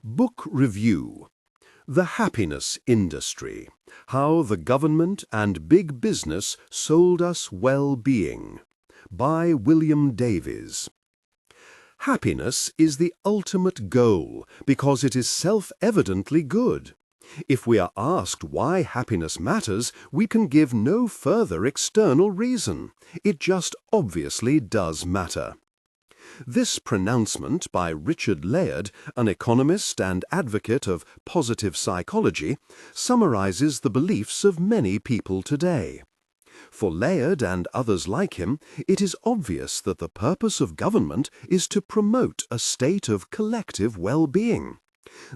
Book Review: The Happiness Industry, How the Government and Big Business Sold Us Well-Being, by William Davies. Happiness is the ultimate goal because it is self-evidently good. If we are asked why happiness matters, we can give no further external reason. It just obviously does matter. This pronouncement by Richard Layard, an economist and advocate of positive psychology, summarizes the beliefs of many people today. For Layard and others like him, it is obvious that the purpose of government is to promote a state of collective well-being.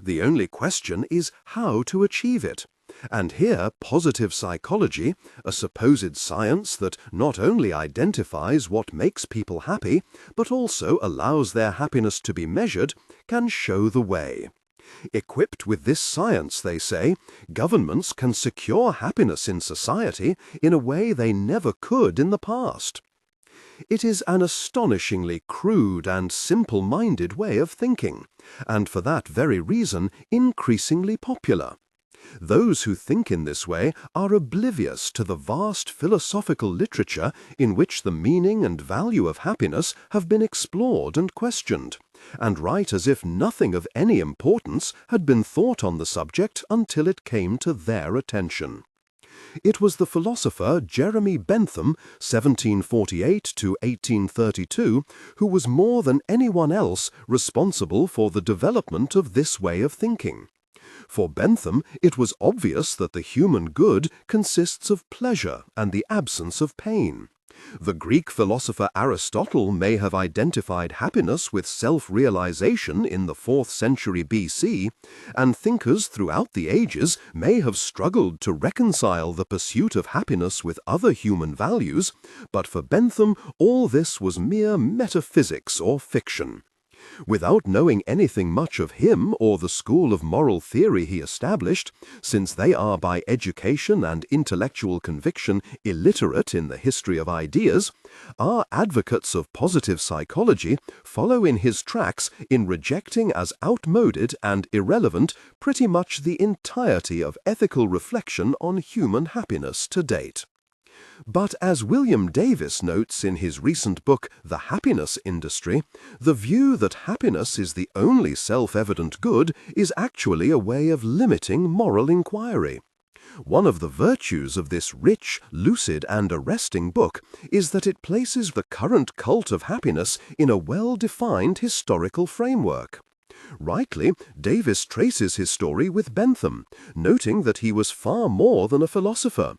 The only question is how to achieve it. And here positive psychology, a supposed science that not only identifies what makes people happy, but also allows their happiness to be measured, can show the way. Equipped with this science, they say, governments can secure happiness in society in a way they never could in the past. It is an astonishingly crude and simple-minded way of thinking, and for that very reason increasingly popular. Those who think in this way are oblivious to the vast philosophical literature in which the meaning and value of happiness have been explored and questioned, and write as if nothing of any importance had been thought on the subject until it came to their attention. It was the philosopher Jeremy Bentham, 1748 to 1832, who was more than anyone else responsible for the development of this way of thinking. For Bentham, it was obvious that the human good consists of pleasure and the absence of pain. The Greek philosopher Aristotle may have identified happiness with self-realization in the 4th century BC, and thinkers throughout the ages may have struggled to reconcile the pursuit of happiness with other human values, but for Bentham all this was mere metaphysics or fiction. Without knowing anything much of him or the school of moral theory he established, since they are by education and intellectual conviction illiterate in the history of ideas, our advocates of positive psychology follow in his tracks in rejecting as outmoded and irrelevant pretty much the entirety of ethical reflection on human happiness to date. But as William Davies notes in his recent book, The Happiness Industry, the view that happiness is the only self-evident good is actually a way of limiting moral inquiry. One of the virtues of this rich, lucid, and arresting book is that it places the current cult of happiness in a well-defined historical framework. Rightly, Davies traces his story with Bentham, noting that he was far more than a philosopher.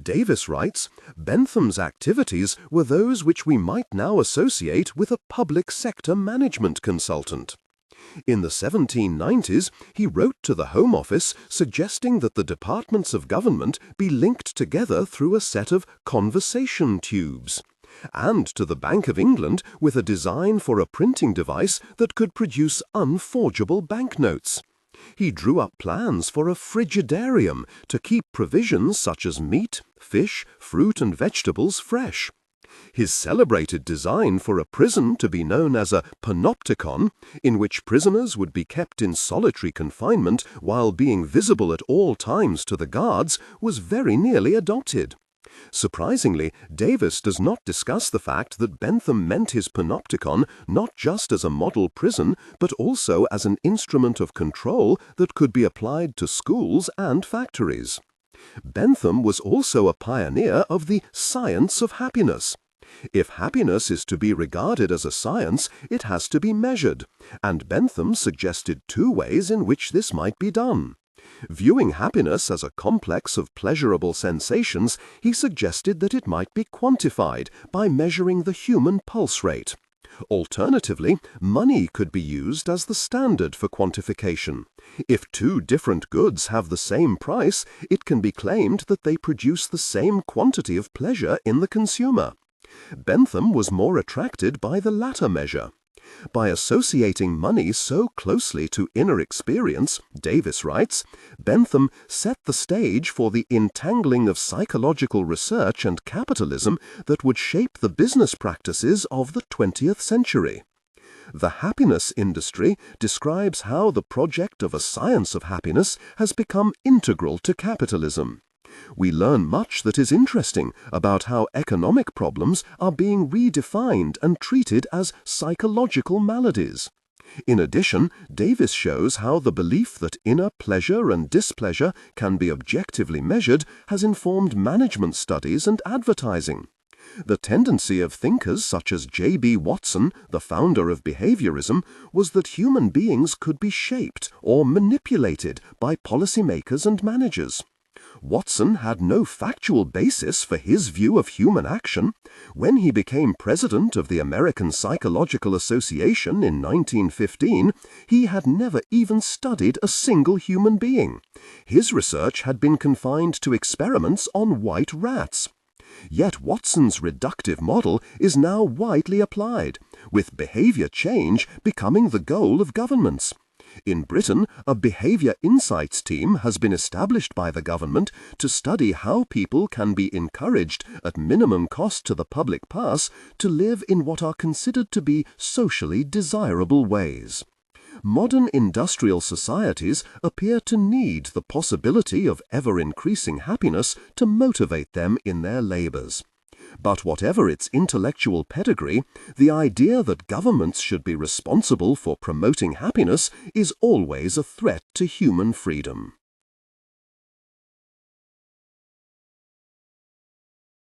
Davies writes, Bentham's activities were those which we might now associate with a public sector management consultant. In the 1790s, he wrote to the Home Office suggesting that the departments of government be linked together through a set of conversation tubes, and to the Bank of England with a design for a printing device that could produce unforgeable banknotes. He drew up plans for a frigidarium to keep provisions such as meat, fish, fruit and vegetables fresh. His celebrated design for a prison to be known as a Panopticon, in which prisoners would be kept in solitary confinement while being visible at all times to the guards, was very nearly adopted. Surprisingly, Davies does not discuss the fact that Bentham meant his Panopticon not just as a model prison, but also as an instrument of control that could be applied to schools and factories. Bentham was also a pioneer of the science of happiness. If happiness is to be regarded as a science, it has to be measured, and Bentham suggested 2 ways in which this might be done. Viewing happiness as a complex of pleasurable sensations, he suggested that it might be quantified by measuring the human pulse rate. Alternatively, money could be used as the standard for quantification. If 2 different goods have the same price, it can be claimed that they produce the same quantity of pleasure in the consumer. Bentham was more attracted by the latter measure. By associating money so closely to inner experience, Davies writes, Bentham set the stage for the entangling of psychological research and capitalism that would shape the business practices of the 20th century. The happiness industry describes how the project of a science of happiness has become integral to capitalism. We learn much that is interesting about how economic problems are being redefined and treated as psychological maladies. In addition, Davis shows how the belief that inner pleasure and displeasure can be objectively measured has informed management studies and advertising. The tendency of thinkers such as J.B. Watson, the founder of behaviourism, was that human beings could be shaped or manipulated by policymakers and managers. Watson had no factual basis for his view of human action. When he became president of the American Psychological Association in 1915, he had never even studied a single human being. His research had been confined to experiments on white rats. Yet Watson's reductive model is now widely applied, with behaviour change becoming the goal of governments. In Britain, a behaviour insights team has been established by the government to study how people can be encouraged, at minimum cost to the public purse, to live in what are considered to be socially desirable ways. Modern industrial societies appear to need the possibility of ever-increasing happiness to motivate them in their labours. But whatever its intellectual pedigree, the idea that governments should be responsible for promoting happiness is always a threat to human freedom.